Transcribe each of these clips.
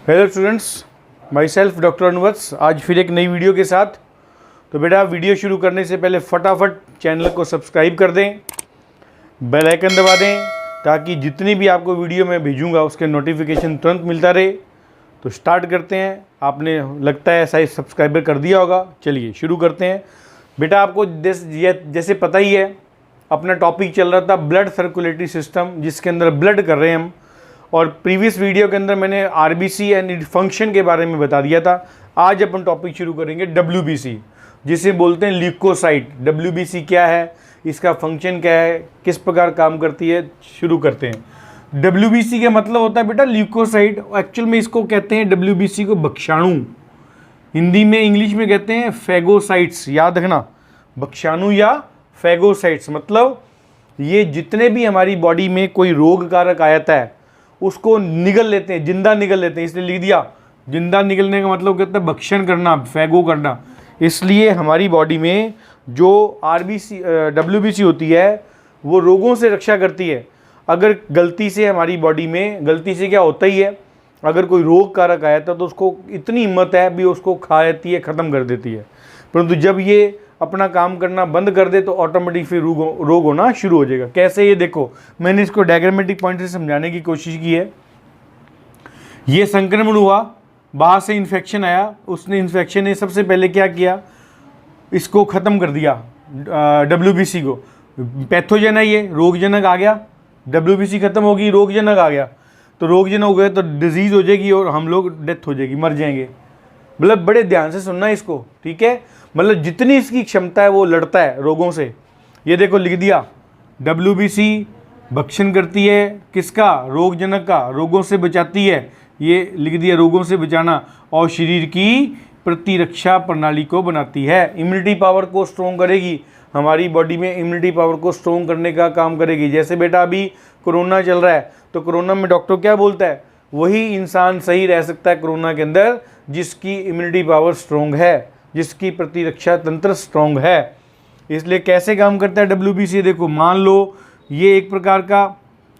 Hello students, myself doctor Anuvats, आज फिर एक नई वीडियो के साथ। तो बेटा वीडियो शुरू करने से पहले फटाफट चैनल को सब्सक्राइब कर दें, बेल आइकन दबा दें ताकि जितनी भी आपको वीडियो मैं भेजूंगा उसके नोटिफिकेशन तुरंत मिलता रहे। तो स्टार्ट करते हैं। आपने लगता है शायद सब्सक्राइबर कर दिया होगा। चलिए शुरू करते हैं। बेटा आपको जैसे पता ही है, अपना टॉपिक चल रहा था ब्लड सर्कुलेटरी सिस्टम, जिसके अंदर ब्लड कर रहे हैं हम। और प्रीवियस वीडियो के अंदर मैंने आरबीसी एंड फंक्शन के बारे में बता दिया था। आज अपन टॉपिक शुरू करेंगे डब्ल्यूबीसी, जिसे बोलते हैं ल्यूकोसाइट। डब्ल्यूबीसी क्या है, इसका फंक्शन क्या है, किस प्रकार काम करती है, शुरू करते हैं। डब्ल्यूबीसी का मतलब होता है बेटा ल्यूकोसाइट। एक्चुअल में इसको कहते हैं डब्ल्यूबीसी को भक्षाणु, हिंदी में इंग्लिश में कहते हैं फैगोसाइट्स। याद रखना, भक्षाणु या फैगोसाइट्स मतलब ये जितने भी हमारी बॉडी में कोई रोग कारक आयता है उसको निगल लेते हैं, जिंदा निगल लेते हैं। इसलिए लिख दिया जिंदा निगलने का मतलब कहता है भक्षण करना, फैगो करना। इसलिए हमारी बॉडी में जो आरबीसी डब्ल्यूबीसी होती है वो रोगों से रक्षा करती है। अगर गलती से हमारी बॉडी में, गलती से क्या होता ही है, अगर कोई रोग कारक आया था तो उसको इतनी हिम्मत है भी उसको खा लेती है, ख़त्म कर देती है। परंतु जब ये अपना काम करना बंद कर दे तो ऑटोमेटिक फिर रोग होना शुरू हो जाएगा। कैसे, ये देखो मैंने इसको डायग्रामेटिक पॉइंट से समझाने की कोशिश की है। ये संक्रमण हुआ, बाहर से इन्फेक्शन आया, उसने इन्फेक्शन ने सबसे पहले क्या किया, इसको ख़त्म कर दिया डब्ल्यूबीसी को। पैथोजन है ये, रोगजनक आ गया, डब्ल्यूबीसी खत्म होगी, रोगजनक आ गया। तो रोगजनक हो गया तो डिजीज़ हो जाएगी और हम लोग डेथ हो जाएगी, मर जाएंगे। मतलब बड़े ध्यान से सुनना इसको, ठीक है। मतलब जितनी इसकी क्षमता है वो लड़ता है रोगों से। ये देखो लिख दिया, डब्ल्यूबीसी भक्षण करती है किसका, रोगजनक का, रोगों से बचाती है। ये लिख दिया रोगों से बचाना, और शरीर की प्रतिरक्षा प्रणाली को बनाती है। इम्यूनिटी पावर को स्ट्रॉन्ग करेगी, हमारी बॉडी में इम्यूनिटी पावर को स्ट्रॉन्ग करने का काम करेगी। जैसे बेटा अभी कोरोना चल रहा है तो कोरोना में डॉक्टर क्या बोलता है, वही इंसान सही रह सकता है कोरोना के अंदर जिसकी इम्यूनिटी पावर स्ट्रॉन्ग है, जिसकी प्रतिरक्षा तंत्र स्ट्रॉन्ग है। इसलिए कैसे काम करता है डब्ल्यूबीसी, देखो मान लो ये एक प्रकार का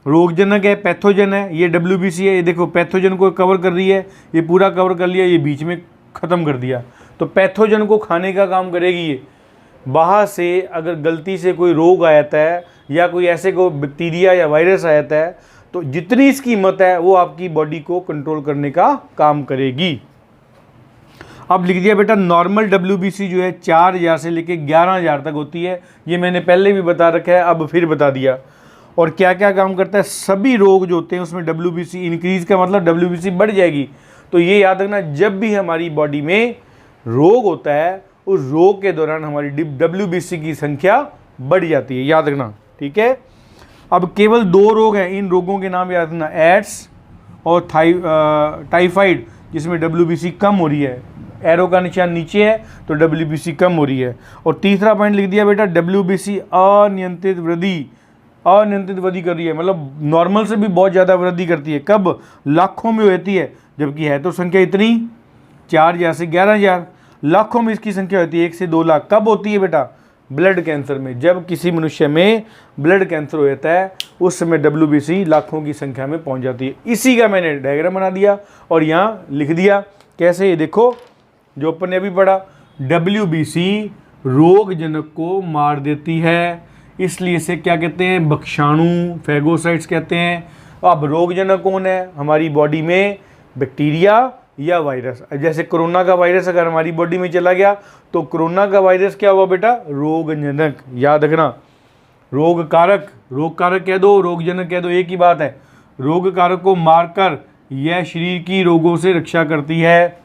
रोगजनक है, पैथोजन है, ये डब्ल्यूबीसी है। ये देखो पैथोजन को कवर कर रही है, ये पूरा कवर कर लिया, ये बीच में ख़त्म कर दिया। तो पैथोजन को खाने का काम करेगी ये। बाहर से अगर गलती से कोई रोग आ जाता है या कोई ऐसे कोई बैक्टीरिया या वायरस आ जाता है तो जितनी इसकी हिम्मत है वो आपकी बॉडी को कंट्रोल करने का काम करेगी। अब लिख दिया बेटा नॉर्मल डब्ल्यूबीसी जो है 4000 से लेके 11000 तक होती है। ये मैंने पहले भी बता रखा है, अब फिर बता दिया। और क्या क्या काम करता है, सभी रोग जो होते हैं उसमें डब्ल्यूबीसी इंक्रीज का मतलब डब्ल्यूबीसी बढ़ जाएगी। तो ये याद रखना, जब भी हमारी बॉडी में रोग होता है उस रोग के दौरान हमारी डब्ल्यूबीसी की संख्या बढ़ जाती है, याद रखना, ठीक है। अब केवल 2 रोग हैं, इन रोगों के नाम याद रखना, एड्स और टाइफाइड, जिसमें डब्ल्यूबीसी कम हो रही है। एरो का निशान नीचे है तो डब्ल्यूबीसी कम हो रही है। और तीसरा पॉइंट लिख दिया बेटा डब्ल्यूबीसी अनियंत्रित वृद्धि, अनियंत्रित वृद्धि कर रही है, मतलब नॉर्मल से भी बहुत ज़्यादा वृद्धि करती है। कब, लाखों में होती है, जबकि है तो संख्या इतनी 4000 से 11000, लाखों में इसकी संख्या होती है, 1 से 2 लाख। कब होती है बेटा, ब्लड कैंसर में। जब किसी मनुष्य में ब्लड कैंसर हो जाता है उस समय डब्ल्यूबीसी लाखों की संख्या में पहुंच जाती है। इसी का मैंने डायग्राम बना दिया और यहाँ लिख दिया कैसे। ये देखो जो अपन ने अभी पढ़ा, डब्ल्यूबीसी रोगजनक को मार देती है, इसलिए इसे क्या कहते हैं, भक्षाणु, फैगोसाइट्स कहते हैं। अब रोगजनक कौन है, हमारी बॉडी में बैक्टीरिया या वायरस। जैसे कोरोना का वायरस अगर हमारी बॉडी में चला गया तो कोरोना का वायरस क्या हुआ बेटा, रोगजनक। याद रखना, रोग कारक, रोग कारक कह दो, रोगजनक कह दो, एक ही बात है। रोग कारक को मारकर यह शरीर की रोगों से रक्षा करती है,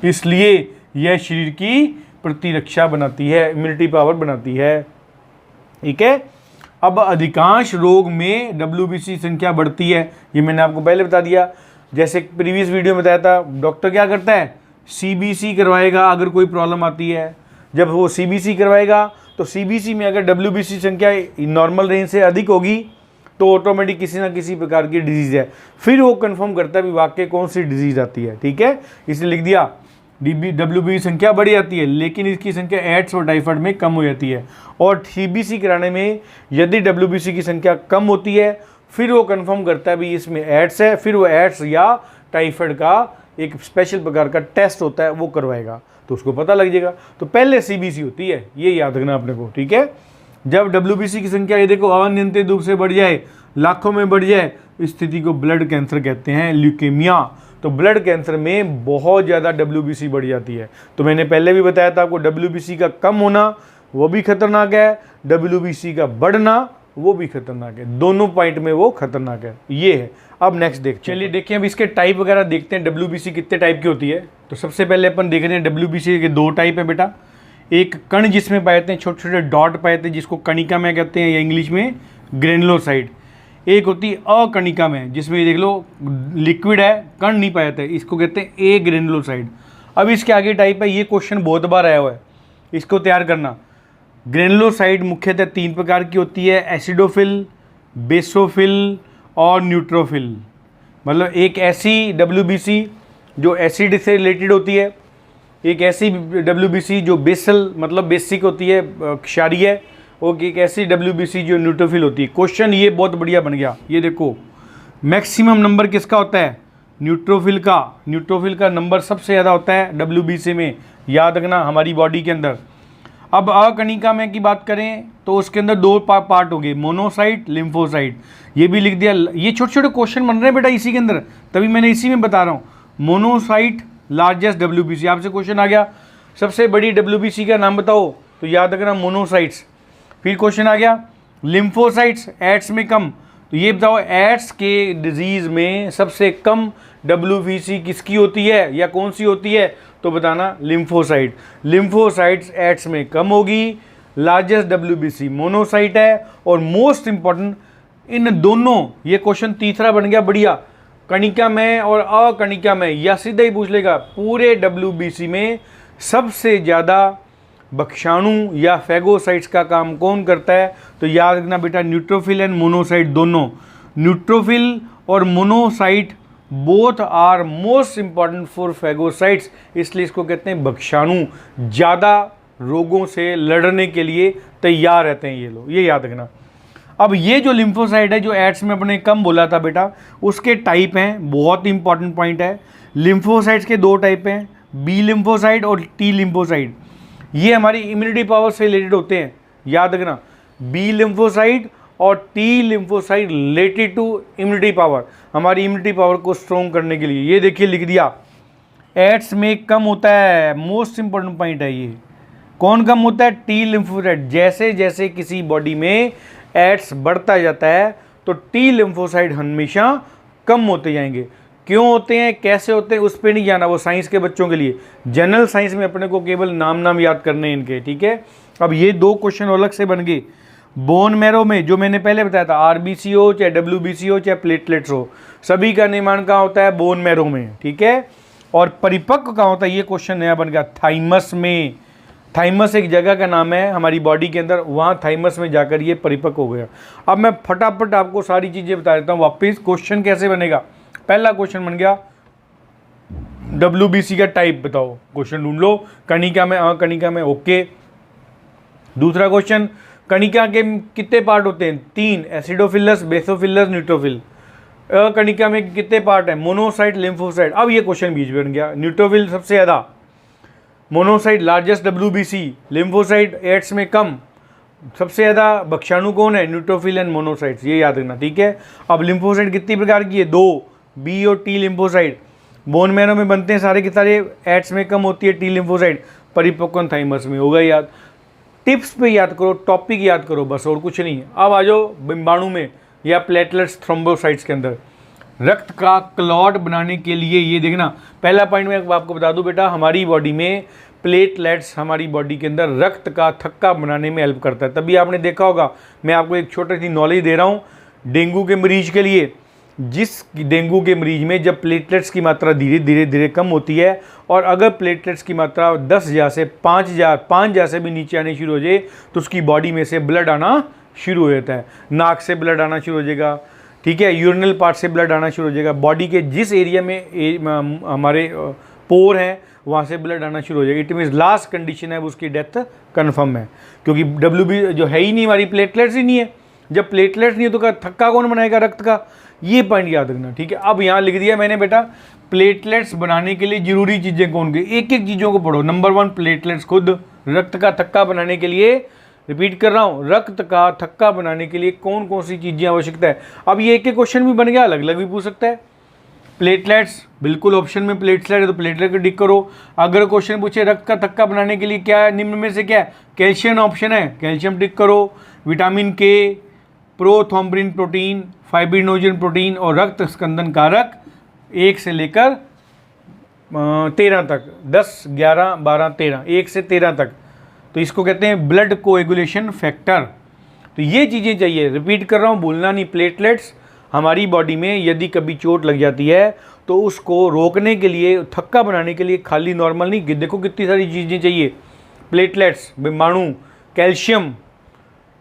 इसलिए यह शरीर की प्रतिरक्षा बनाती है, इम्यूनिटी पावर बनाती है, ठीक है। अब अधिकांश रोग में डब्ल्यूबीसी संख्या बढ़ती है, ये मैंने आपको पहले बता दिया। जैसे प्रीवियस वीडियो में बताया था, डॉक्टर क्या करता है, सीबीसी करवाएगा अगर कोई प्रॉब्लम आती है। जब वो सीबीसी करवाएगा तो सीबीसी में अगर डब्ल्यूबीसी संख्या नॉर्मल रेंज से अधिक होगी तो ऑटोमेटिक किसी ना किसी प्रकार की डिजीज़ है। फिर वो कंफर्म करता है भी वाकई कौन सी डिजीज़ आती है, ठीक है। इसलिए लिख दिया डब्ल्यूबीसी संख्या बढ़ जाती है, लेकिन इसकी संख्या एड्स और टाइफाइड में कम हो जाती है। और सीबीसी कराने में यदि डब्ल्यूबीसी की संख्या कम होती है फिर वो कंफर्म करता है भी इसमें एड्स है, फिर वो एड्स या टाइफाइड का एक स्पेशल प्रकार का टेस्ट होता है, वो करवाएगा तो उसको पता लग जाएगा। तो पहले CBC होती है, ये याद रखना अपने को, ठीक है। जब WBC की संख्या ये देखो अनियंत्रित रूप से बढ़ जाए, लाखों में बढ़ जाए, इस स्थिति को ब्लड कैंसर कहते हैं, ल्यूकेमिया। तो ब्लड कैंसर में बहुत ज़्यादा WBC बढ़ जाती है। तो मैंने पहले भी बताया था आपको, WBC का कम होना वो भी खतरनाक है, WBC का बढ़ना वो भी खतरनाक है, दोनों पॉइंट में वो खतरनाक है। ये है। अब नेक्स्ट चलिए देखिए, अब इसके टाइप वगैरह देखते हैं, WBC कितने टाइप की होती है। तो सबसे पहले अपन देख रहे हैं WBC के 2 टाइप है बेटा। एक कण जिसमें पाए जाते हैं, छोटे छोटे डॉट पाए जाते हैं, जिसको कणिका में कहते हैं या इंग्लिश में ग्रेनुलोसाइड। एक होती है अकणिका में, जिसमें देख लो लिक्विड है, कण नहीं पाए जाते, इसको कहते हैं ए ग्रेनुलोसाइड। अब इसके आगे टाइप है, ये क्वेश्चन बहुत बार आया हुआ है, इसको तैयार करना। ग्रेनुलोसाइड मुख्यतः 3 प्रकार की होती है, एसिडोफिल, बेसोफिल और न्यूट्रोफिल। मतलब एक ऐसी WBC जो एसिड से रिलेटेड होती है, एक ऐसी WBC जो बेसल मतलब बेसिक होती है, क्षारीय है, और एक ऐसी WBC जो न्यूट्रोफिल होती है। क्वेश्चन ये बहुत बढ़िया बन गया। ये देखो मैक्सिमम नंबर किसका होता है, न्यूट्रोफिल का। न्यूट्रोफिल का नंबर सबसे ज़्यादा होता है WBC में, याद रखना, हमारी बॉडी के अंदर। अब अकणिका में की बात करें तो उसके अंदर 2 पार्ट हो गए, मोनोसाइट, लिम्फोसाइट। ये भी लिख दिया। ये छोटे छोटे क्वेश्चन बन रहे हैं बेटा इसी के अंदर, तभी मैंने इसी में बता रहा हूँ। मोनोसाइट लार्जेस्ट WBC, आपसे क्वेश्चन आ गया सबसे बड़ी WBC का नाम बताओ, तो याद रखना मोनोसाइट्स। फिर क्वेश्चन आ गया लिम्फोसाइट्स, एड्स में कम, तो ये बताओ एड्स के डिजीज़ में सबसे कम WBC किसकी होती है या कौन सी होती है, तो बताना लिम्फोसाइट। लिम्फोसाइट्स एड्स में कम होगी, लार्जेस्ट WBC मोनोसाइट है। और मोस्ट इंपॉर्टेंट इन दोनों, ये क्वेश्चन तीसरा बन गया बढ़िया, कणिका में और अकणिका में, या सीधा ही पूछ लेगा पूरे WBC में सबसे ज़्यादा भक्षाणु या फैगोसाइट्स का काम कौन करता है, तो याद रखना बेटा न्यूट्रोफिल एंड मोनोसाइट दोनों। न्यूट्रोफिल और monocyte both are most important for phagocytes, इसलिए इसको कहते हैं भक्षाणु, ज़्यादा रोगों से लड़ने के लिए तैयार रहते हैं ये लोग, ये याद रखना। अब ये जो लिम्फोसाइट है, जो एड्स में अपने कम बोला था बेटा, उसके टाइप हैं, बहुत इंपॉर्टेंट पॉइंट है। लिम्फोसाइट्स के 2 टाइप हैं, बी लिम्फोसाइट और टी लिम्फोसाइट। ये हमारी इम्यूनिटी पावर से रिलेटेड होते हैं, याद रखना। बी लिम्फोसाइट और T lymphocyte related to immunity power, हमारी इम्यूनिटी पावर को स्ट्रॉन्ग करने के लिए। ये देखिए लिख दिया, एड्स में कम होता है, मोस्ट इंपॉर्टेंट पॉइंट है ये। कौन कम होता है, टी लिम्फोसाइट। जैसे जैसे किसी बॉडी में एड्स बढ़ता जाता है तो टी लिम्फोसाइट हमेशा कम होते जाएंगे। क्यों होते हैं, कैसे होते हैं, उस पर नहीं जाना, वो साइंस के बच्चों के लिए। जनरल साइंस में अपने को केवल नाम याद करने हैं इनके, ठीक है। अब ये 2 क्वेश्चन अलग से बन गए। बोन मैरो में जो मैंने पहले बताया था, RBC हो चाहे WBC हो चाहे प्लेटलेट्स हो, सभी का निर्माण कहाँ होता है, बोन मैरो में, ठीक है। और परिपक्व कहाँ होता है, ये क्वेश्चन नया बन गया, थाइमस में। थाइमस एक जगह का नाम है हमारी बॉडी के अंदर, वहाँ थाइमस में जाकर ये परिपक्व हो गया। अब मैं फटाफट आपको सारी चीज़ें बता देता हूँ वापस, क्वेश्चन कैसे बनेगा। पहला क्वेश्चन बन गया WBC का टाइप बताओ, क्वेश्चन ढूंढ लो, कणिका में अकणिका में, ओके। दूसरा क्वेश्चन, कणिका के कितने पार्ट होते हैं, 3, एसिडोफिलस, बेसोफिलस, न्यूट्रोफिल। अकणिका में कितने पार्ट है, मोनोसाइट, लिम्फोसाइट। अब ये क्वेश्चन बीच में बन गया, न्यूट्रोफिल सबसे ज़्यादा, monocyte largest WBC, lymphocyte AIDS में कम, सबसे ज़्यादा भक्षाणु कौन है, न्यूट्रोफिल एंड मोनोसाइट्स, ये याद रखना, ठीक है। अब लिम्फोसाइट कितनी प्रकार की है, 2, बी और टी लिम्फोसाइट। बोन मैरो में बनते हैं सारे के सारे, एड्स में कम होती है टी लिम्फोसाइट, परिपक्व थाइमस में, होगा याद। टिप्स पे याद करो, टॉपिक याद करो, बस और कुछ नहीं है। अब आ जाओ बिम्बाणु में या प्लेटलेट्स थ्रोम्बोसाइट्स के अंदर। रक्त का क्लॉट बनाने के लिए, ये देखना पहला पॉइंट मैं आपको बता दूं बेटा, हमारी बॉडी में प्लेटलेट्स हमारी बॉडी के अंदर रक्त का थक्का बनाने में हेल्प करता है। तभी आपने देखा होगा, मैं आपको एक छोटी सी नॉलेज दे रहा हूँ डेंगू के मरीज के लिए। जिस डेंगू के मरीज में जब प्लेटलेट्स की मात्रा धीरे धीरे कम होती है, और अगर प्लेटलेट्स की मात्रा 10,000 से 5,000 से भी नीचे आने शुरू हो जाए, तो उसकी बॉडी में से ब्लड आना शुरू हो जाता है। नाक से ब्लड आना शुरू हो जाएगा, ठीक है, यूरिनल पार्ट से ब्लड आना शुरू हो जाएगा, बॉडी के जिस एरिया में हमारे पोर हैं वहाँ से ब्लड आना शुरू हो जाएगा। इट मीन्स लास्ट कंडीशन है, उसकी डेथ कन्फर्म है, क्योंकि WB जो है ही नहीं, हमारी प्लेटलेट्स ही नहीं है। जब प्लेटलेट्स नहीं है तो थक्का कौन बनाएगा रक्त का, ये पॉइंट याद रखना, ठीक है। अब यहाँ लिख दिया मैंने बेटा, प्लेटलेट्स बनाने के लिए जरूरी चीज़ें कौन सी, एक एक चीज़ों को पढ़ो। नंबर 1 प्लेटलेट्स खुद, रक्त का थक्का बनाने के लिए, रिपीट कर रहा हूँ, रक्त का थक्का बनाने के लिए कौन कौन सी चीज़ें आवश्यकता है। अब ये एक एक क्वेश्चन भी बन गया, अलग अलग भी पूछ सकता है। प्लेटलेट्स, बिल्कुल ऑप्शन में प्लेटलेट है तो प्लेटलेट को टिक करो। अगर क्वेश्चन पूछे रक्त का थक्का बनाने के लिए क्या है, निम्न में से क्या है, कैल्शियम ऑप्शन है, कैल्शियम टिक करो। विटामिन के, प्रोथ्रोम्बिन प्रोटीन, फाइब्रिनोजन प्रोटीन और रक्त स्कंदन कारक 1 से लेकर 13 तक, 10, 11, 12, 13, 1 से 13 तक, तो इसको कहते हैं ब्लड कोएगुलेशन फैक्टर। तो ये चीज़ें चाहिए, रिपीट कर रहा हूँ, भूलना नहीं। प्लेटलेट्स हमारी बॉडी में यदि कभी चोट लग जाती है तो उसको रोकने के लिए, थक्का बनाने के लिए खाली नॉर्मल नहीं, देखो कितनी सारी चीज़ें चाहिए। प्लेटलेट्स, विषाणु, कैल्शियम,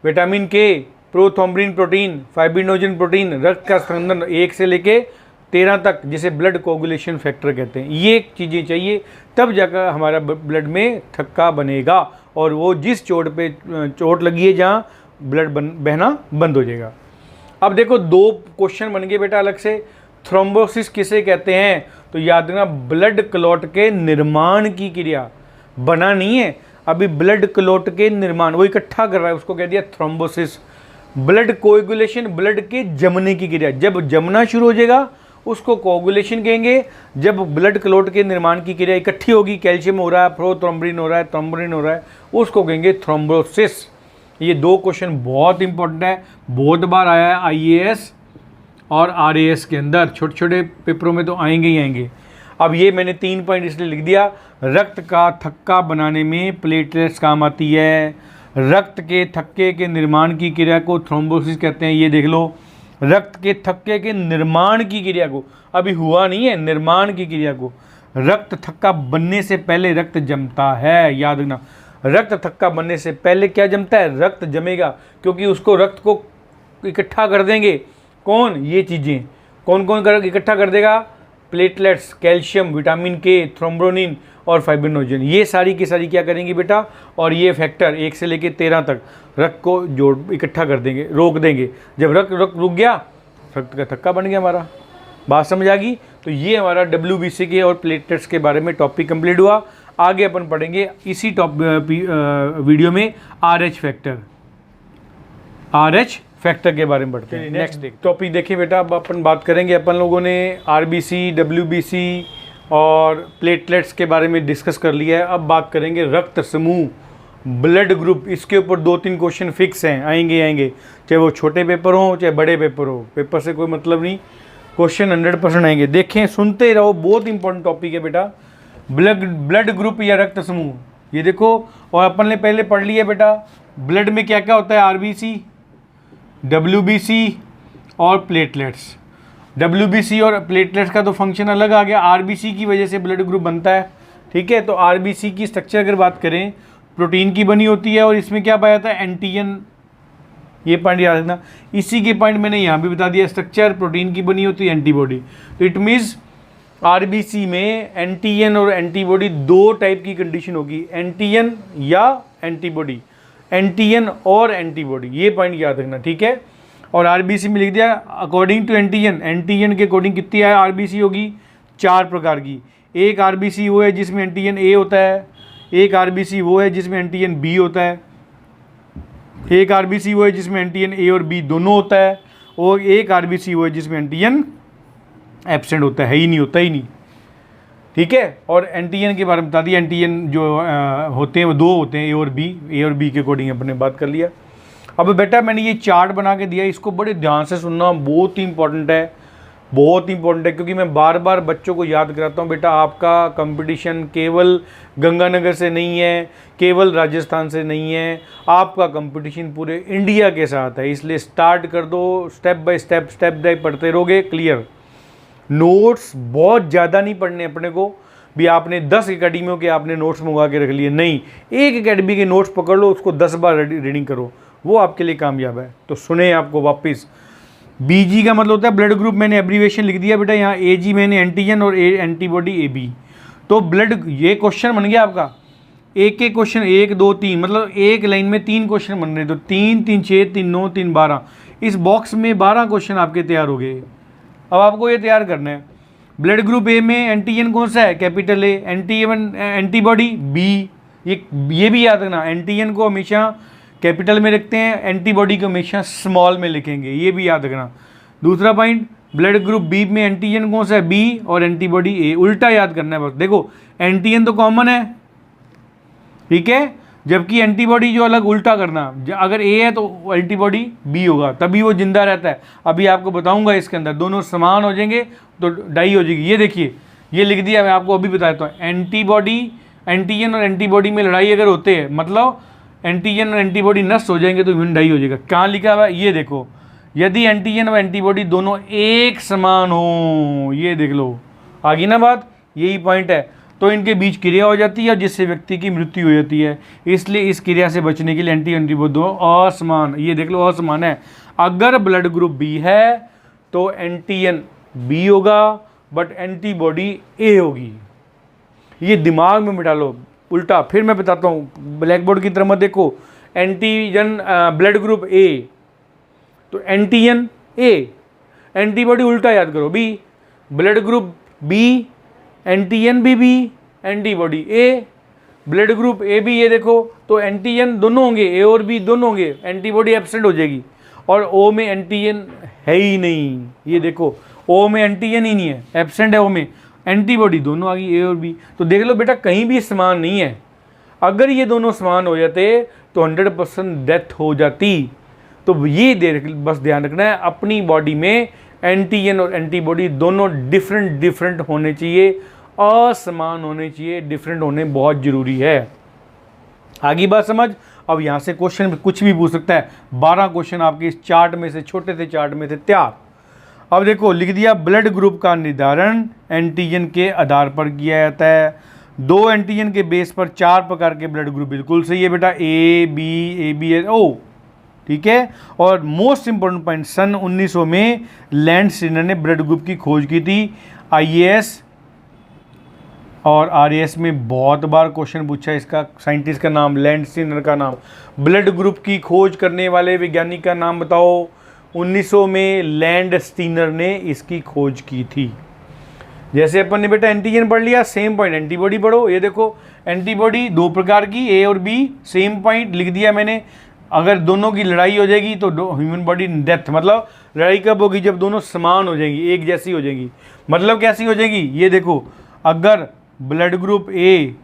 विटामिन के, प्रोथ्रोम्बिन प्रोटीन, फाइब्रिनोजन प्रोटीन, रक्त का स्कंदन 1 से लेके 13 तक, जिसे ब्लड कोगुलेशन फैक्टर कहते हैं। ये चीज़ें चाहिए, तब जाकर हमारा ब्लड में थक्का बनेगा और वो जिस चोट लगी है जहाँ ब्लड बहना बंद हो जाएगा। अब देखो 2 क्वेश्चन बन गए बेटा अलग से। थ्रोम्बोसिस किसे कहते हैं, तो याद रखना ब्लड क्लॉट के निर्माण की क्रिया, बना नहीं है अभी, ब्लड क्लॉट के निर्माण, वो इकट्ठा कर रहा है, उसको कह दिया थ्रोम्बोसिस। ब्लड कोएगुलेशन, ब्लड के जमने की क्रिया, जब जमना शुरू हो जाएगा उसको कोएगुलेशन कहेंगे। जब ब्लड क्लॉट के निर्माण की क्रिया इकट्ठी होगी, कैल्शियम हो रहा है, प्रोथ्रोम्बिन हो रहा है, थ्रोम्बिन हो रहा है, उसको कहेंगे थ्रोम्बोसिस। ये 2 क्वेश्चन बहुत इंपॉर्टेंट है, बहुत बार आया है आईएएस और आरएएस के अंदर, छोटे छोटे पेपरों में तो आएंगे ही आएंगे। अब ये मैंने 3 पॉइंट इसलिए लिख दिया, रक्त का थक्का बनाने में प्लेटलेट्स काम आती है, रक्त के थक्के के निर्माण की क्रिया को थ्रोम्बोसिस कहते हैं। ये देख लो, रक्त के थक्के के निर्माण की क्रिया को, अभी हुआ नहीं है, निर्माण की क्रिया को, रक्त थक्का बनने से पहले रक्त जमता है, याद रखना। रक्त थक्का बनने से पहले क्या जमता है, रक्त जमेगा, क्योंकि उसको रक्त को इकट्ठा कर देंगे कौन, ये चीज़ें कौन कौन कर इकट्ठा कर देगा, प्लेटलेट्स, कैल्शियम, विटामिन के, थ्रोम्बोनिन और फाइब्रिनोजन, ये सारी की सारी क्या करेंगी बेटा, और ये फैक्टर 1 से लेकर 13 तक रक्त को जोड़ इकट्ठा कर देंगे, रोक देंगे। जब रक्त रुक गया, रक्त का थक्का बन गया हमारा। बात समझ आ गई। तो ये हमारा WBC के और प्लेटलेट्स के बारे में टॉपिक कंप्लीट हुआ। आगे अपन पढ़ेंगे इसी वीडियो में RH फैक्टर के बारे में पढ़ते हैं। नेक्स्ट टॉपिक देखिए बेटा, अब अपन बात करेंगे, अपन लोगों ने RBC, WBC और प्लेटलेट्स के बारे में डिस्कस कर लिया है। अब बात करेंगे रक्त समूह, ब्लड ग्रुप। इसके ऊपर 2-3 क्वेश्चन फिक्स हैं, आएंगे, चाहे वो छोटे पेपर हो चाहे बड़े पेपर हो, पेपर से कोई मतलब नहीं, क्वेश्चन 100% आएंगे। देखें, सुनते रहो, बहुत इंपॉर्टेंट टॉपिक है बेटा, ब्लड ग्रुप या रक्त समूह। ये देखो, और अपन ने पहले पढ़ लिया बेटा, ब्लड में क्या क्या होता है, RBC, WBC और प्लेटलेट्स। WBC और प्लेटलेट्स का तो फंक्शन अलग आ गया, RBC की वजह से ब्लड ग्रुप बनता है, ठीक है। तो RBC की स्ट्रक्चर अगर बात करें, प्रोटीन की बनी होती है और इसमें क्या पाया जाता है, एंटीजन। ये पॉइंट याद रखना, इसी के पॉइंट मैंने यहाँ भी बता दिया, स्ट्रक्चर प्रोटीन की बनी होती है, एंटीबॉडी। तो इट मीन्स RBC में एंटीजन और एंटीबॉडी 2 टाइप की कंडीशन होगी, एंटीजन या एंटीबॉडी, एंटीजन और एंटीबॉडी, ये पॉइंट याद रखना, ठीक है। और RBC में लिख दिया अकॉर्डिंग टू एंटीजन, एंटीजन के अकॉर्डिंग कितनी है RBC होगी, 4 प्रकार की। एक RBC वो है जिसमें एंटीजन A होता है, एक RBC वो है जिसमें एंटीजन B होता है, एक RBC वो है जिसमें एंटीजन A और B दोनों होता है, और एक RBC वो है जिसमें एंटीजन एब्सेंट होता है ही नहीं, ठीक है। और एंटीजन के बारे में बता दिया, एंटीजन जो होते हैं वो 2 होते हैं, A और B के अकॉर्डिंग अपने बात कर लिया। अब बेटा मैंने ये चार्ट बना के दिया, इसको बड़े ध्यान से सुनना, बहुत ही इंपॉर्टेंट है, क्योंकि मैं बार बार बच्चों को याद कराता हूँ, बेटा आपका कंपटीशन केवल गंगानगर से नहीं है, केवल राजस्थान से नहीं है, आपका कंपटीशन पूरे इंडिया के साथ है। इसलिए स्टार्ट कर दो, स्टेप बाय स्टेप पढ़ते रहोगे, क्लियर। नोट्स बहुत ज़्यादा नहीं पढ़ने अपने को भी, आपने 10 एकेडमियों के आपने नोट्स मंगवा के रख लिए, नहीं, एक एकेडमी के नोट्स पकड़ लो, उसको 10 बार रीडिंग करो, वो आपके लिए कामयाब है। तो सुने आपको वापस, BG का मतलब होता है ब्लड ग्रुप, मैंने एब्रीविएशन लिख दिया बेटा यहाँ, AG मैंने एंटीजन और एंटीबॉडी AB। तो ब्लड, ये क्वेश्चन बन गया आपका, एक क्वेश्चन 1 2 3, मतलब एक लाइन में 3 क्वेश्चन बन रहे, तो 3 3 6 3 9 3 12, इस बॉक्स में 12 क्वेश्चन आपके तैयार हो गए। अब आपको ये तैयार करना है, ब्लड ग्रुप ए में एंटीजन कौन सा है, कैपिटल ए। एंटीबॉडी बी, ये भी याद रखना, एंटीजन को हमेशा कैपिटल में रखते हैं, एंटीबॉडी को हमेशा स्मॉल में लिखेंगे, ये भी याद रखना। दूसरा पॉइंट, ब्लड ग्रुप बी में एंटीजन कौन सा है, बी, और एंटीबॉडी ए, उल्टा याद करना है बस। देखो एंटीजन तो कॉमन है, ठीक है, जबकि एंटीबॉडी जो अलग, उल्टा करना, अगर ए है तो एंटीबॉडी बी होगा, तभी वो जिंदा रहता है। अभी आपको बताऊंगा इसके अंदर दोनों समान हो जाएंगे तो डाई हो जाएगी। ये देखिए, ये लिख दिया, मैं आपको अभी बताता हूँ। एंटीबॉडी, एंटीजन और एंटीबॉडी में लड़ाई अगर होते हैं, मतलब एंटीजन और एंटीबॉडी नष्ट हो जाएंगे तो ह्यूमन डाई हो जाएगा। कहाँ लिखा हुआ है, ये देखो, यदि एंटीजन और एंटीबॉडी दोनों एक समान हो, ये देख लो, आगे ना बात, यही पॉइंट है, तो इनके बीच क्रिया हो जाती है जिससे व्यक्ति की मृत्यु हो जाती है। इसलिए इस क्रिया से बचने के लिए एंटीबॉडी दो असमान, ये देख लो असमान है। अगर ब्लड ग्रुप बी है तो एंटीजन बी होगा बट एंटीबॉडी ए होगी, ये दिमाग में बिठा लो। उल्टा फिर मैं बताता हूँ, ब्लैक बोर्ड की तरफ मत देखो। एंटीजन ब्लड ग्रुप ए तो एंटीजन ए, एंटीबॉडी उल्टा याद करो B, blood group B, antigen भी B, antibody A, blood group A भी, ये देखो, तो एंटीजन दोनों होंगे, ए और बी दोनों होंगे, एंटीबॉडी एब्सेंट हो जाएगी। और ओ में एंटीजन है ही नहीं, ये देखो ओ में एंटीजन ही नहीं है, एब्सेंट है ओ में, एंटीबॉडी दोनों आ गई, ए और बी। तो देख लो बेटा, कहीं भी समान नहीं है। अगर ये दोनों समान हो जाते तो 100% डेथ हो जाती। तो ये बस ध्यान रखना है, अपनी बॉडी में एंटीजन और एंटीबॉडी दोनों डिफरेंट होने चाहिए, असमान होने चाहिए, डिफरेंट होने बहुत ज़रूरी है। आगे बात समझ। अब यहाँ से क्वेश्चन कुछ भी पूछ सकता है, 12 क्वेश्चन आपके इस चार्ट में से, छोटे से चार्ट में से तैयार। अब देखो लिख दिया, ब्लड ग्रुप का निर्धारण एंटीजन के आधार पर किया जाता है। 2 एंटीजन के बेस पर 4 प्रकार के ब्लड ग्रुप, बिल्कुल सही है बेटा, ए बी ओ, ठीक है। और मोस्ट इंपॉर्टेंट पॉइंट, सन 1900 में लैंड स्टीनर ने ब्लड ग्रुप की खोज की थी। IAS और RAS में बहुत बार क्वेश्चन पूछा है इसका, साइंटिस्ट का नाम, लैंड स्टीनर का नाम। ब्लड ग्रुप की खोज करने वाले वैज्ञानिक का नाम बताओ। 1900 में लैंड स्टीनर ने इसकी खोज की थी। जैसे अपन ने बेटा एंटीजन पढ़ लिया, सेम पॉइंट एंटीबॉडी पढ़ो। ये देखो एंटीबॉडी 2 प्रकार की, ए और बी, सेम पॉइंट लिख दिया मैंने। अगर दोनों की लड़ाई हो जाएगी तो ह्यूमन बॉडी डेथ, मतलब लड़ाई कब होगी, जब दोनों समान हो जाएंगी, एक जैसी हो जाएंगी। मतलब कैसी हो जाएगी, ये देखो, अगर ब्लड ग्रुप ए,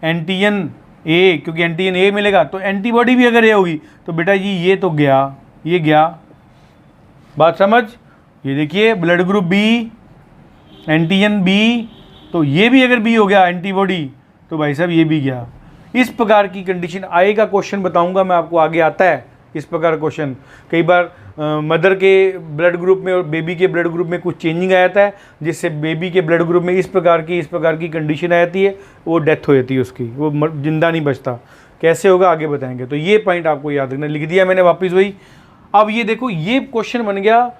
एंटीजन ए, क्योंकि एंटीजन ए मिलेगा, तो एंटीबॉडी भी अगर ए होगी तो बेटा जी ये तो गया, ये गया, बात समझ। ये देखिए blood group B, antigen B, तो ये भी अगर बी हो गया एंटीबॉडी, तो भाई साहब ये भी गया। इस प्रकार की कंडीशन आएगा, क्वेश्चन बताऊंगा मैं आपको, आगे आता है इस प्रकार क्वेश्चन। कई बार मदर के ब्लड ग्रुप में और बेबी के ब्लड ग्रुप में कुछ चेंजिंग आ जाता है, जिससे बेबी के ब्लड ग्रुप में इस प्रकार की कंडीशन आ जाती है, वो डेथ हो जाती है उसकी, वो जिंदा नहीं बचता। कैसे होगा आगे बताएंगे। तो ये पॉइंट आपको याद रखना, लिख दिया मैंने वापस वही। अब ये देखो, ये क्वेश्चन बन गया,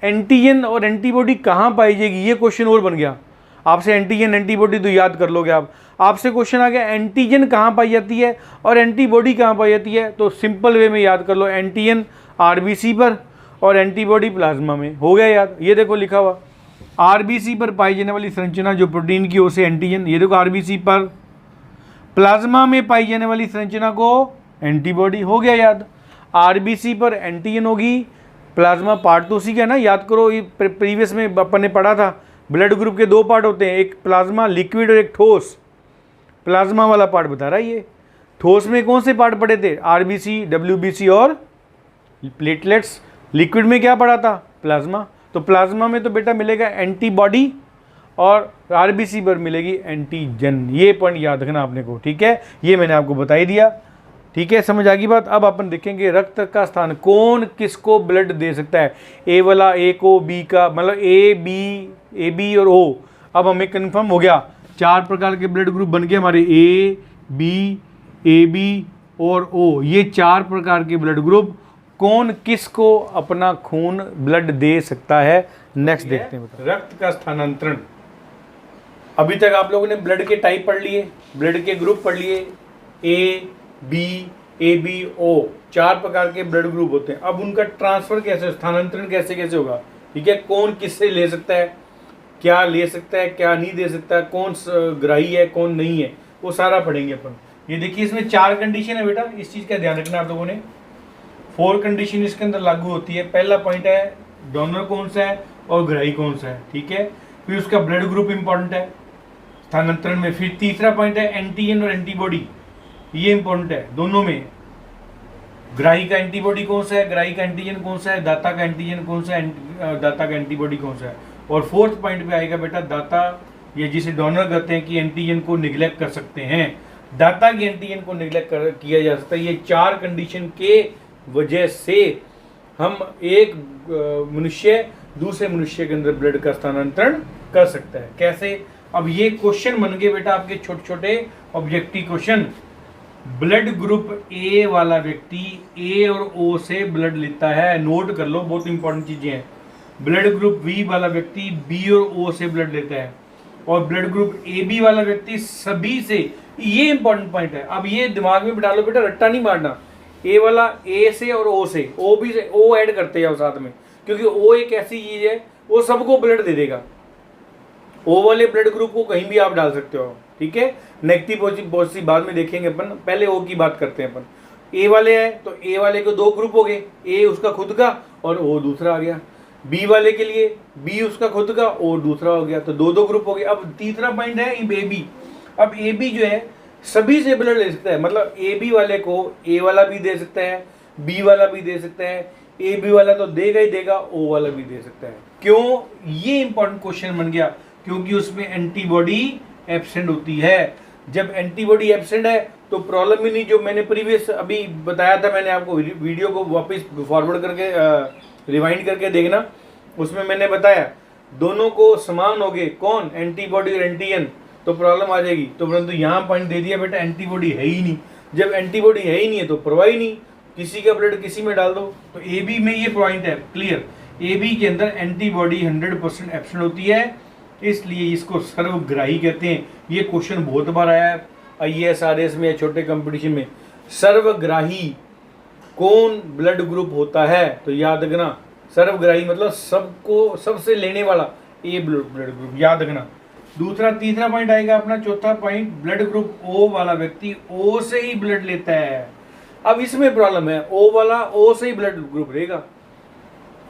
एंटीजन और एंटीबॉडी कहाँ पाई जाएगी, ये क्वेश्चन और बन गया। आपसे एंटीजन एंटीबॉडी तो याद कर लोगे आप, आपसे क्वेश्चन आ गया एंटीजन कहाँ पाई जाती है और एंटीबॉडी कहाँ पाई जाती है, तो सिंपल वे में याद कर लो, एंटीजन RBC पर और एंटीबॉडी प्लाज्मा में, हो गया याद। ये देखो लिखा हुआ, RBC पर पाई जाने वाली संरचना जो प्रोटीन की ओर से एंटीजन, ये देखो RBC पर, प्लाज्मा में पाई जाने वाली संरचना को एंटीबॉडी, हो गया याद। RBC पर एंटीजन होगी, प्लाज्मा पार्ट तो उसी का ना, याद करो, ये प्रीवियस में अपन ने पढ़ा था। ब्लड ग्रुप के 2 पार्ट होते हैं, एक प्लाज्मा लिक्विड और एक ठोस। प्लाज्मा वाला पार्ट बता रहा है ये। ठोस में कौन से पार्ट पढ़े थे, RBC, WBC और प्लेटलेट्स। लिक्विड में क्या पढ़ा था, प्लाज्मा। तो प्लाज्मा में तो बेटा मिलेगा एंटीबॉडी और RBC पर मिलेगी एंटीजन। ये पॉइंट याद रखना आपने को, ठीक है, ये मैंने आपको बता ही दिया, ठीक है, समझ आ गई बात। अब अपन देखेंगे रक्त का स्थान, कौन किसको ब्लड दे सकता है। ए वाला ए को, बी का, मतलब ए बी और ओ। अब हमें कंफर्म हो गया, 4 प्रकार के ब्लड ग्रुप बन गए हमारे, ए बी और ओ। ये 4 प्रकार के ब्लड ग्रुप, कौन किसको अपना खून ब्लड दे सकता है, नेक्स्ट देखते हैं। रक्त का स्थानांतरण, अभी तक आप लोगों ने ब्लड के टाइप पढ़ लिए, ब्लड के ग्रुप पढ़ लिए, ए बी ओ, 4 प्रकार के ब्लड ग्रुप होते हैं। अब उनका ट्रांसफर कैसे, स्थानांतरण कैसे कैसे होगा, ठीक है, कौन किससे ले सकता है। क्या ले सकता है क्या नहीं दे सकता, कौन ग्राही है कौन नहीं है, वो सारा पढ़ेंगे अपन। ये देखिए इसमें 4 कंडीशन है बेटा, इस चीज़ का ध्यान रखना आप लोगों ने। 4 कंडीशन इसके अंदर लागू होती है। पहला पॉइंट है डोनर कौन सा है और ग्राही कौन सा है, ठीक है। फिर उसका ब्लड ग्रुप इंपॉर्टेंट है स्थानांतरण में। फिर तीसरा पॉइंट है एंटीजन और एंटीबॉडी, ये इंपॉर्टेंट है दोनों में। ग्राही का एंटीबॉडी कौन सा है, ग्राही का एंटीजन कौन सा है, दाता का एंटीजन कौन सा है, दाता का एंटीबॉडी कौन सा है। और 4th पॉइंट पे आएगा बेटा दाता, ये जिसे डोनर कहते हैं कि एंटीजन को निगलेक्ट कर सकते हैं, दाता की एंटीजन को निगलेक्ट किया जा सकता है। ये 4 कंडीशन के वजह से हम एक मनुष्य दूसरे मनुष्य के अंदर ब्लड का स्थानांतरण कर सकता है। कैसे? अब ये क्वेश्चन बन गए बेटा आपके छोटे छोटे ऑब्जेक्टिव क्वेश्चन। ब्लड ग्रुप ए वाला व्यक्ति ए और ओ से ब्लड लेता है, नोट कर लो, बहुत इंपॉर्टेंट चीजें हैं। ब्लड ग्रुप बी वाला व्यक्ति बी और ओ से ब्लड लेता है, और ब्लड ग्रुप ए बी वाला व्यक्ति सभी से, ये इंपॉर्टेंट पॉइंट है। अब ये दिमाग में बिठा लो बेटा, रट्टा नहीं मारना। ए वाला ए से और ओ से, ओ भी से, ओ ऐड करते हैं साथ में, क्योंकि ओ एक ऐसी चीज है वो सबको ब्लड दे देगा। ओ वाले ब्लड ग्रुप को कहीं भी आप डाल सकते हो, ठीक है। नेगेटिव पॉजिटिव बाद में देखेंगे अपन, पहले ओ की बात करते हैं अपन। ए वाले है तो ए वाले को 2 ग्रुप हो गए, ए उसका खुद का और ओ दूसरा आ गया। बी वाले के लिए बी उसका खुद का और दूसरा हो गया, तो 2 ग्रुप हो गए। अब तीसरा पॉइंट है ए बी। अब ए बी जो है सभी से ब्लड ले सकता है, मतलब ए बी वाले को ए वाला भी दे सकता है, बी वाला भी दे सकता है, ए बी वाला तो देगा ही देगा, ओ वाला भी दे सकता है। क्यों? ये इंपॉर्टेंट क्वेश्चन बन गया, क्योंकि उसमें एंटीबॉडी एब्सेंट होती है। जब एंटीबॉडी एब्सेंट है तो प्रॉब्लम ही नहीं। जो मैंने प्रीवियस अभी बताया था, मैंने आपको वीडियो को वापस फॉरवर्ड करके रिवाइंड करके देखना, उसमें मैंने बताया दोनों को समान हो गए, कौन? एंटीबॉडी और एंटीजन, तो प्रॉब्लम आ जाएगी। तो परंतु यहाँ पॉइंट दे दिया बेटा एंटीबॉडी है ही नहीं। जब एंटीबॉडी है ही नहीं है तो परवाह ही नहीं, किसी का ब्लड किसी में डाल दो। तो ए बी में ये पॉइंट है क्लियर, ए बी के अंदर एंटीबॉडी 100% एब्सेंट होती है, इसलिए इसको सर्वग्राही कहते हैं। ये क्वेश्चन बहुत बार आया है IAS RS में या छोटे कंपटीशन में। सर्वग्राही कौन ब्लड ग्रुप होता है? तो याद रखना सर्वग्राही मतलब सबको, सबसे लेने वाला ए ब्लड ग्रुप, याद रखना। दूसरा तीसरा पॉइंट आएगा अपना, चौथा पॉइंट, ब्लड ग्रुप ओ वाला व्यक्ति ओ से ही ब्लड लेता है। अब इसमें प्रॉब्लम है, ओ वाला ओ से ही ब्लड ग्रुप लेगा,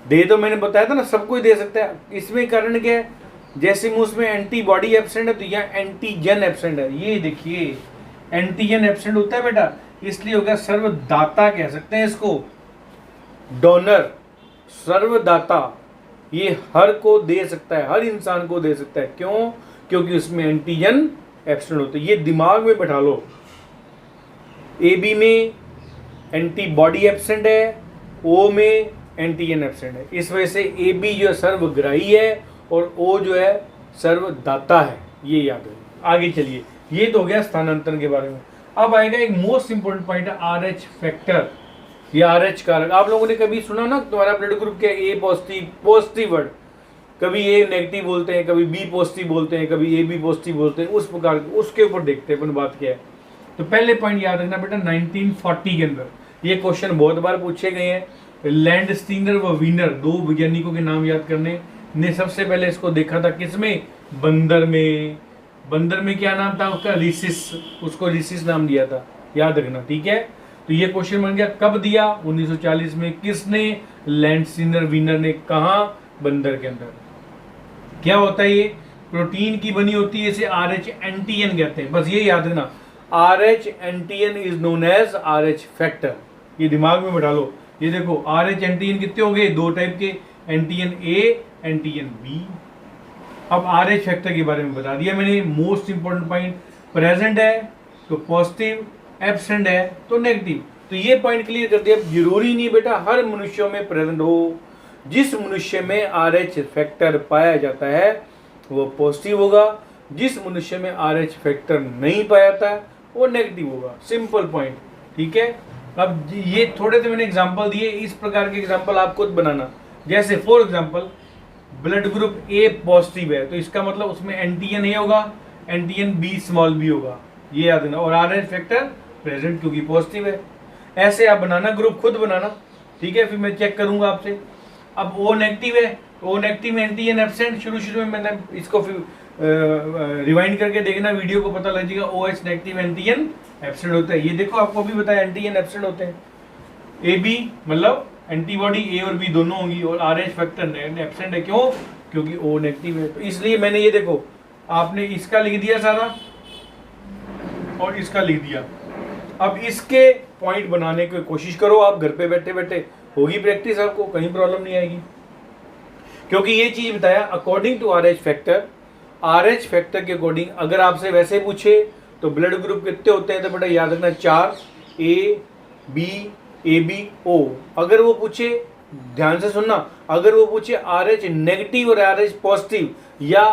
दे तो मैंने बताया था ना सबको ही दे सकता है। इसमें कारण क्या है? जैसे में उसमें एंटीबॉडी एब्सेंट है तो यहाँ एंटीजन एब्सेंट है। ये देखिए एंटीजन एब्सेंट होता है बेटा, इसलिए हो गया सर्वदाता कह सकते हैं इसको, डोनर सर्वदाता। ये हर को दे सकता है, हर इंसान को दे सकता है। क्यों? क्योंकि उसमें एंटीजन एब्सेंट होते हैं। ये दिमाग में बैठा लो। ए बी में एंटीबॉडी एब्सेंट है, ओ में एंटीजन एब्सेंट है, इस वजह से ए बी जो है सर्वग्राही है और ओ जो है सर्वदाता है। ये याद है। आगे चलिए, ये तो हो गया स्थानांतरण के बारे में। अब आएगा एक मोस्ट इंपोर्टेंट पॉइंट है RH फैक्टर या RH कारक। आप लोगों ने कभी सुना ना तुम्हारा ब्लड ग्रुप क्या, ए पॉजिटिव वर्ड, कभी ए नेगेटिव बोलते हैं, कभी बी पॉजिटिव बोलते हैं, कभी ए बी पॉजिटिव बोलते हैं, उस प्रकार उसके ऊपर देखते हैं अपन बात क्या है। तो पहले पॉइंट याद रखना बेटा 1940 के अंदर ये क्वेश्चन बहुत बार पूछे गए हैं। लैंडस्टीनर व वीनर 2 वैज्ञानिकों के नाम याद करने ने सबसे पहले इसको देखा था किसमें? बंदर में। बंदर में क्या नाम था उसका? रिसिस, उसको रिसिस नाम दिया था, याद रखना, ठीक है। तो ये क्वेश्चन बन गया, कब दिया? 1940 में। किसने? लैंडस्टीनर वीनर ने। कहा? बंदर के अंदर। क्या होता है ये? प्रोटीन की बनी होती है, इसे RH एंटीजन कहते हैं, बस ये याद रखना। RH antigen is known as RH factor, ये दिमाग में बैठा लो। ये देखो RH एंटीजन कितने हो गए? 2 टाइप के, एंटीजन A, एंटीजन B। अब RH फैक्टर के बारे में बता दिया मैंने। मोस्ट इंपोर्टेंट पॉइंट, प्रेजेंट है तो पॉजिटिव, एब्सेंट है तो नेगेटिव। तो ये पॉइंट क्लियर कर दिया। जरूरी नहीं बेटा हर मनुष्यों में प्रेजेंट हो, जिस मनुष्य में RH फैक्टर पाया जाता है वो पॉजिटिव होगा, जिस मनुष्य में RH फैक्टर नहीं पाया जाता वो नेगेटिव होगा। सिंपल पॉइंट, ठीक है। अब ये थोड़े से मैंने एग्जांपल दिए, इस प्रकार के एग्जांपल आप खुद बनाना। जैसे for example blood group A positive है तो इसका मतलब उसमें एंटीजन A होगा, एंटीजन B स्मॉल b होगा, ये याद रखना। और RH फैक्टर प्रेजेंट क्योंकि पॉजिटिव है। ऐसे आप बनाना, ग्रुप खुद बनाना, ठीक है। फिर मैं चेक करूंगा आपसे। अब O नेगेटिव है ओ नेगेटिव एंटीजन एब्सेंट, शुरू में मैंने इसको फिर रिवाइंड करके देखना वीडियो को, पता लग जाएगा O H negative antigen absent होता है। ये देखो आपको भी बताया एंटीजन एब्सेंट होते हैं। ए बी मतलब एंटीबॉडी ए और बी दोनों होंगी, और आर एच फैक्टर एब्सेंट है। क्यों? क्योंकि ओ नेगेटिव है। तो इसलिए मैंने ये देखो आपने इसका लिख दिया सारा और इसका लिख दिया। अब इसके पॉइंट बनाने की कोशिश करो आप घर पे बैठे बैठे, होगी प्रैक्टिस, आपको कहीं प्रॉब्लम नहीं आएगी। क्योंकि ये चीज बताया according to R H factor, R H factor के अकॉर्डिंग अगर आपसे वैसे पूछे तो ब्लड ग्रुप कितने होते हैं, तो बेटा याद रखना 4, A B A B O. अगर वो पूछे, ध्यान से सुनना, अगर वो पूछे आर एच नेगेटिव और आर एच पॉजिटिव या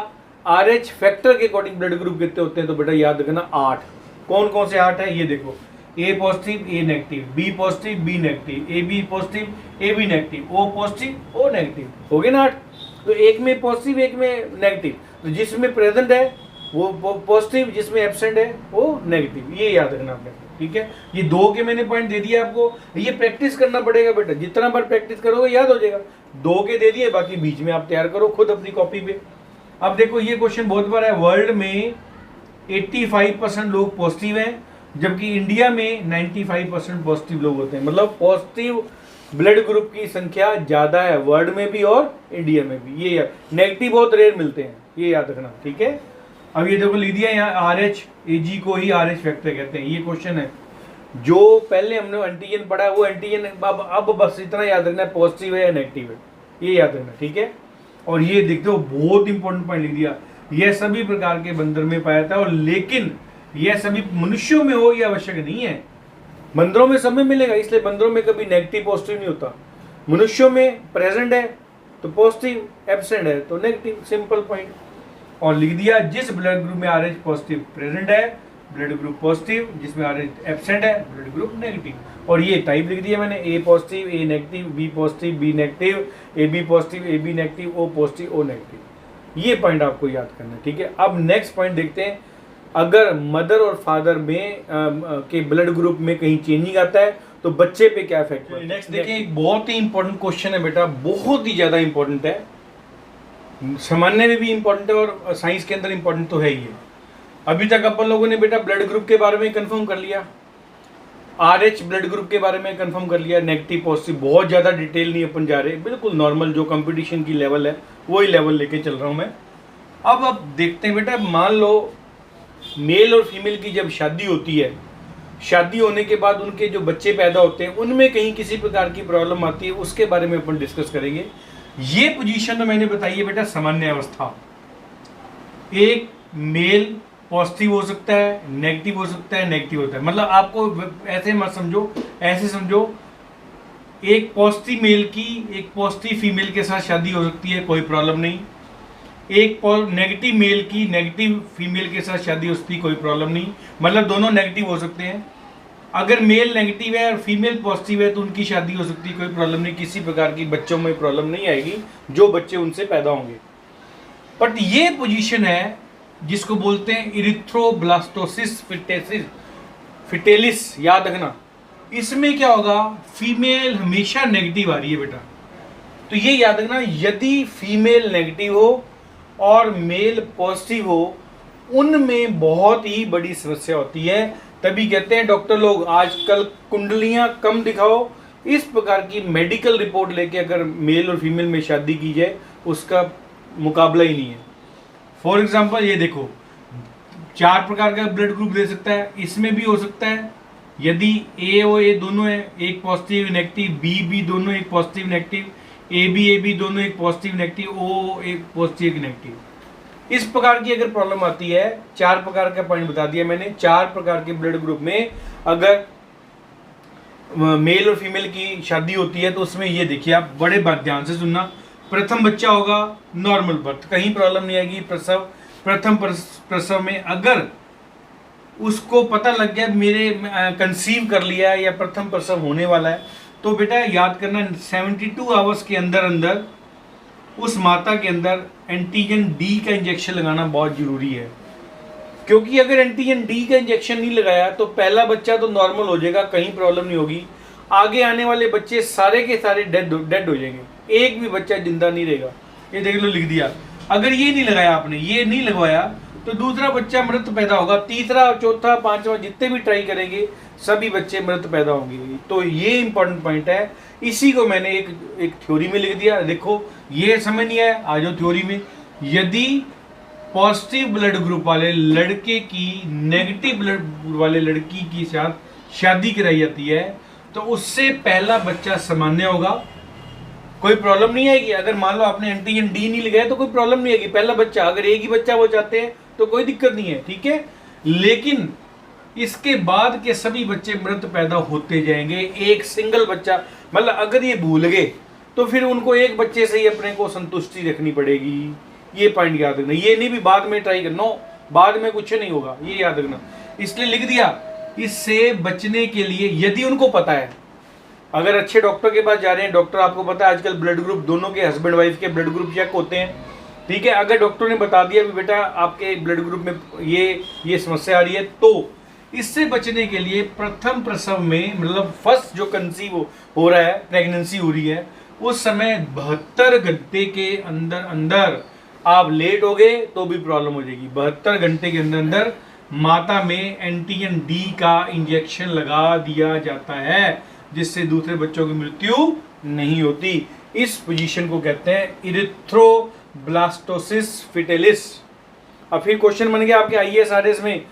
आर एच फैक्टर के अकॉर्डिंग ब्लड ग्रुप कितने होते हैं, तो बेटा याद रखना 8। कौन कौन से 8 है ये देखो, A positive A negative, B positive B negative, A B positive A B negative, O positive O negative, हो गए ना 8। तो एक में पॉजिटिव एक में नेगेटिव, तो जिसमें प्रेजेंट है वो पॉजिटिव, जिसमें एब्सेंट है वो नेगेटिव, ये याद रखना आपने। ठीक है, ये 2 के मैंने पॉइंट दे दिया आपको, ये प्रैक्टिस करना पड़ेगा बेटा, जितना बार प्रैक्टिस करोगे याद हो जाएगा। 2 के दे दिए, बाकी बीच में आप तैयार करो खुद अपनी कॉपी पे। अब देखो ये क्वेश्चन बहुत बार है, वर्ल्ड में 85% लोग पॉजिटिव हैं, जबकि इंडिया में 95% पॉजिटिव लोग होते हैं। मतलब पॉजिटिव ब्लड ग्रुप की संख्या ज्यादा है वर्ल्ड में भी और इंडिया में भी। ये नेगेटिव बहुत रेयर मिलते हैं, ये याद रखना। ठीक है, अब ये देखो लिख दिया यहाँ, आर एच ए जी को ही आर एच फैक्टर कहते हैं। ये क्वेश्चन है, जो पहले हमने एंटीजन पढ़ा है वो एंटीजन अब बस इतना याद रखना है, पॉजिटिव है या नेगेटिव है, ये याद रखना। ठीक है, और ये देखते हो बहुत इंपॉर्टेंट पॉइंट लिख दिया, यह सभी प्रकार के बंदर में पाया जाता है, और लेकिन यह सभी मनुष्यों में हो यह आवश्यक नहीं है। बंदरों में सब में मिलेगा, इसलिए बंदरों में कभी नेगेटिव पॉजिटिव नहीं होता। मनुष्यों में प्रेजेंट है तो पॉजिटिव, एब्सेंट है तो नेगेटिव, सिंपल पॉइंट। और लिख दिया जिस ब्लड ग्रुप में आर एच पॉजिटिव प्रेजेंट है ब्लड ग्रुप पॉजिटिव, जिसमें आर एच एब्सेंट है ब्लड ग्रुप नेगेटिव। और ये टाइप लिख दिया मैंने, A positive A negative, B positive B negative, A B positive A B negative, O positive O negative. ये point आपको याद करना है। ठीक है, अब नेक्स्ट पॉइंट देखते हैं, अगर मदर और फादर में के ब्लड ग्रुप में कहीं चेंजिंग आता है तो बच्चे पे क्या इफेक्ट पड़ता है। नेक्स्ट देखिए, एक बहुत ही इंपॉर्टेंट क्वेश्चन है बेटा, बहुत ही ज्यादा इंपॉर्टेंट है, सामान्य में भी इंपॉर्टेंट है और साइंस के अंदर इंपॉर्टेंट तो है ही है। अभी तक अपन लोगों ने बेटा ब्लड ग्रुप के बारे में कंफर्म कर लिया, आर एच ब्लड ग्रुप के बारे में कंफर्म कर लिया, नेगेटिव पॉजिटिव, बहुत ज़्यादा डिटेल नहीं अपन जा रहे, बिल्कुल नॉर्मल जो कंपटीशन की लेवल है वही लेवल लेके चल रहा हूँ मैं। अब देखते हैं बेटा, मान लो मेल और फीमेल की जब शादी होती है, शादी होने के बाद उनके जो बच्चे पैदा होते हैं उनमें कहीं किसी प्रकार की प्रॉब्लम आती है, उसके बारे में अपन डिस्कस करेंगे। ये पोजीशन तो मैंने बताई है बेटा सामान्य अवस्था, एक मेल पॉजिटिव हो सकता है, नेगेटिव हो सकता है, नेगेटिव होता है। मतलब आपको ऐसे मत समझो, ऐसे समझो, एक पॉजिटिव मेल की एक पॉजिटिव फीमेल के साथ शादी हो सकती है, कोई प्रॉब्लम नहीं। एक नेगेटिव मेल की नेगेटिव फीमेल के साथ शादी हो सकती है, कोई प्रॉब्लम नहीं। मतलब दोनों नेगेटिव हो सकते हैं। अगर मेल नेगेटिव है और फीमेल पॉजिटिव है तो उनकी शादी हो सकती है, कोई प्रॉब्लम नहीं, किसी प्रकार की बच्चों में प्रॉब्लम नहीं आएगी जो बच्चे उनसे पैदा होंगे। बट ये पोजीशन है जिसको बोलते हैं इरिथ्रोब्लास्टोसिस फिटेलिस, याद रखना। इसमें क्या होगा, फीमेल हमेशा नेगेटिव आ रही है बेटा, तो ये याद रखना, यदि फीमेल नेगेटिव हो और मेल पॉजिटिव हो, उनमें बहुत ही बड़ी समस्या होती है। तभी कहते हैं डॉक्टर लोग आजकल कुंडलियां कम दिखाओ, इस प्रकार की मेडिकल रिपोर्ट लेके अगर मेल और फीमेल में शादी की जाए उसका मुकाबला ही नहीं है। फॉर एग्जांपल ये देखो, 4 प्रकार का ब्लड ग्रुप दे सकता है, इसमें भी हो सकता है यदि ए और ए दोनों है, एक पॉजिटिव नेगेटिव, बी बी दोनों एक पॉजिटिव नेगेटिव, ए बी दोनों एक पॉजिटिव नेगेटिव, ओ एक पॉजिटिव नेगेटिव। इस प्रकार की अगर प्रॉब्लम आती है, 4 प्रकार का पॉइंट बता दिया मैंने, 4 प्रकार के ब्लड ग्रुप में अगर मेल और फीमेल की शादी होती है तो उसमें ये देखिए, आप बड़े बात ध्यान से सुनना। प्रथम बच्चा होगा नॉर्मल बर्थ, कहीं प्रॉब्लम नहीं आएगी। प्रथम प्रसव में अगर उसको पता लग गया मेरे कंसीव कर लिया है या प्रथम प्रसव होने वाला है, तो बेटा याद करना 72 आवर्स के अंदर अंदर उस माता के अंदर एंटीजन डी का इंजेक्शन लगाना बहुत जरूरी है। क्योंकि अगर एंटीजन डी का इंजेक्शन नहीं लगाया तो पहला बच्चा तो नॉर्मल हो जाएगा, कहीं प्रॉब्लम नहीं होगी, आगे आने वाले बच्चे सारे के सारे डेड हो जाएंगे, एक भी बच्चा जिंदा नहीं रहेगा। ये देख लो लिख दिया। अगर ये नहीं लगाया आपने, ये नहीं लगवाया, तो दूसरा बच्चा मृत पैदा होगा, तीसरा, चौथा, पांचवा, जितने भी ट्राई करेंगे सभी बच्चे मृत पैदा होंगे। तो ये इंपॉर्टेंट पॉइंट है, इसी को मैंने एक थ्योरी में लिख दिया। देखो ये समझ नहीं आया, आ जाओ थ्योरी में। यदि पॉजिटिव ब्लड ग्रुप वाले लड़के की नेगेटिव ब्लड वाले लड़की के साथ शादी कराई जाती है तो उससे पहला बच्चा सामान्य होगा, कोई प्रॉब्लम नहीं आएगी। अगर मान लो आपने एंटीजन डी नहीं लगाया तो कोई प्रॉब्लम नहीं आएगी, पहला बच्चा, अगर एक ही बच्चा वो चाहते हैं तो कोई दिक्कत नहीं है, ठीक है। लेकिन इसके बाद के सभी बच्चे मृत पैदा होते जाएंगे, एक सिंगल बच्चा, मतलब अगर ये भूल गए तो फिर उनको एक बच्चे से ही अपने को संतुष्टि रखनी पड़ेगी। ये पॉइंट याद रखना, ये नहीं भी बाद में ट्राई करना, बाद में कुछ नहीं होगा, ये याद रखना। इसलिए लिख दिया। इससे बचने के लिए यदि उनको पता है, अगर अच्छे डॉक्टर के पास जा रहे हैं, डॉक्टर आपको पता है आजकल ब्लड ग्रुप दोनों के, हस्बैंड वाइफ के ब्लड ग्रुप चेक होते हैं, ठीक है। अगर डॉक्टर ने बता दिया भी बेटा आपके ब्लड ग्रुप में ये समस्या आ रही है, तो इससे बचने के लिए प्रथम प्रसव में, मतलब फर्स्ट जो कंसीव हो रहा है, प्रेगनेंसी हो रही है, उस समय 72 घंटे के अंदर अंदर आप लेट हो गए तो भी प्रॉब्लम हो जाएगी। 72 घंटे के अंदर अंदर माता में एंटीजन डी का इंजेक्शन लगा दिया जाता है, जिससे दूसरे बच्चों की मृत्यु नहीं होती। इस पोजीशन को कहते हैं इरिथ्रोब्लास्टोसिस फिटेलिस। अब फिर क्वेश्चन बन गया आपके आईएएस आरएस में,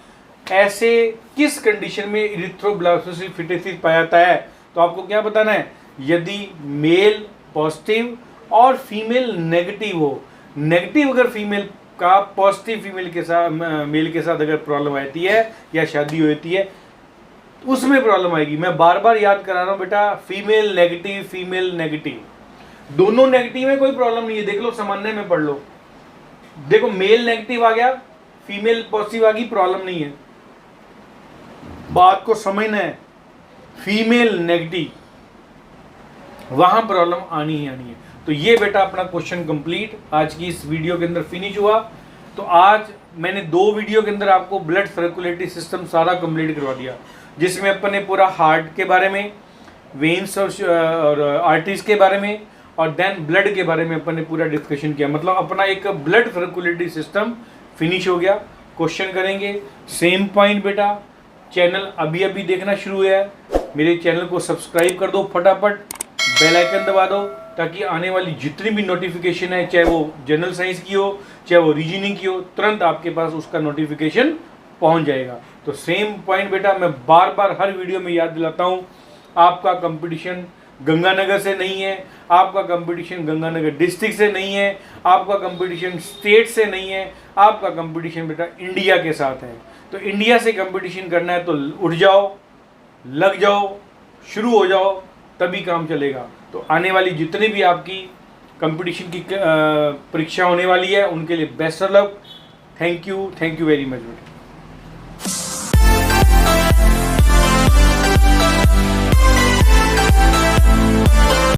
ऐसे किस कंडीशन में इरिथ्रोब्लास्टोसिस फिटेलिस पाया जाता है? तो आपको क्या बताना है, यदि मेल पॉजिटिव और फीमेल नेगेटिव हो। नेगेटिव अगर फीमेल का पॉजिटिव फीमेल के साथ, मेल के साथ अगर प्रॉब्लम आती है या शादी होती है, उसमें प्रॉब्लम आएगी। मैं बार बार याद करा रहा हूं बेटा, फीमेल नेगेटिव, दोनों नेगेटिव है, कोई प्रॉब्लम नहीं है। देख लो सामान्य में पढ़ लो, देखो मेल नेगेटिव आ गया, फीमेल पॉजिटिव आ गई, प्रॉब्लम नहीं है। बात को समझना है, फीमेल नेगेटिव वहां प्रॉब्लम आनी ही आनी है। तो ये बेटा अपना क्वेश्चन कंप्लीट आज की इस वीडियो के अंदर फिनिश हुआ। तो आज मैंने 2 वीडियो के अंदर आपको ब्लड सर्कुलेटरी सिस्टम सारा कंप्लीट करवा दिया, जिसमें अपन ने पूरा हार्ट के बारे में, वेन्स और आर्टरीज के बारे में, और देन ब्लड के बारे में अपन ने पूरा डिस्कशन किया। मतलब अपना एक ब्लड सर्कुलेटरी सिस्टम फिनिश हो गया। क्वेश्चन करेंगे सेम पॉइंट बेटा। चैनल अभी अभी देखना शुरू हुआ है, मेरे चैनल को सब्सक्राइब कर दो फटाफट, बेल आइकन दबा दो, ताकि आने वाली जितनी भी नोटिफिकेशन है, चाहे वो जनरल साइंस की हो, चाहे वो रीजनिंग की हो, तुरंत आपके पास उसका नोटिफिकेशन पहुंच जाएगा। तो सेम पॉइंट बेटा मैं बार बार हर वीडियो में याद दिलाता हूं, आपका कंपटीशन गंगानगर से नहीं है, आपका कंपटीशन गंगानगर डिस्ट्रिक्ट से नहीं है, आपका कंपटीशन स्टेट से नहीं है, आपका कंपटीशन बेटा इंडिया के साथ है। तो इंडिया से कंपटीशन करना है तो उठ जाओ, लग जाओ, शुरू हो जाओ, तभी काम चलेगा। तो आने वाली जितनी भी आपकी कंपटीशन की परीक्षा होने वाली है, उनके लिए best of luck. Thank you very much बेटा।